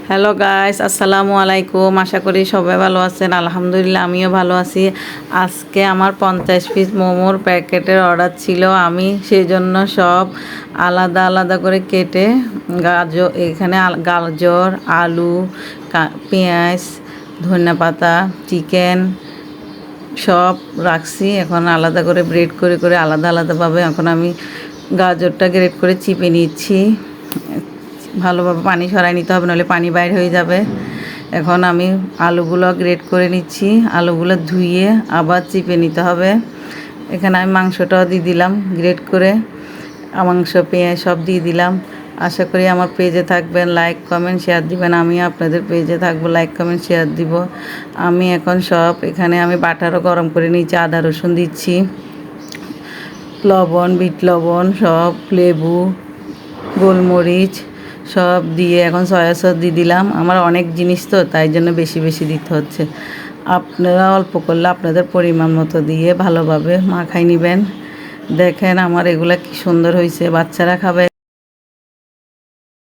Hello guys, আসসালামু আলাইকুম। আশা করি সবাই ভালো আছেন। আলহামদুলিল্লাহ আমিও ভালো আছি। আজকে আমার 50 পিস মোমোর প্যাকেটের অর্ডার ছিল। আমি সেই জন্য সব আলাদা আলাদা করে কেটে এখানে গাজর, আলু, পেঁয়াজ, ধনেপাতা, চিকেন সব রাখছি। এখন আলাদা করে ব্রেড করে করে আলাদা আলাদাভাবে এখন আমি গাজরটা গ্রেট করে চিপে নিচ্ছি। ভালোভাবে পানি সরাই নিতে হবে, নাহলে পানি বাইর হয়ে যাবে। এখন আমি আলুগুলো গ্রেট করে নিচ্ছি। আলুগুলো ধুয়ে আবার চিপে নিতে হবে। এখানে আমি মাংসটাও দিয়ে দিলাম গ্রেট করে, মাংস পেঁয়াজ সব দিয়ে দিলাম। আশা করি আমার পেজে থাকবেন, লাইক কমেন্ট শেয়ার দিবেন। আমি আপনাদের পেজে থাকবো, লাইক কমেন্ট শেয়ার দিব। আমি এখন সব এখানে আমি বাটারও গরম করে নিচ্ছি, আদা রসুন দিচ্ছি, লবণ, বিট লবণ, সব লেবু, গোলমরিচ সব দিয়ে এখন সয়া সস দিয়ে দিলাম। আমার অনেক জিনিস তো, তাই জন্য বেশি বেশি দিতে হচ্ছে। আপনারা অল্প করলে আপনাদের পরিমাণ মতো দিয়ে ভালোভাবে মাখাই নেবেন। দেখেন আমার এগুলা কি সুন্দর হয়েছে, বাচ্চারা খাবে।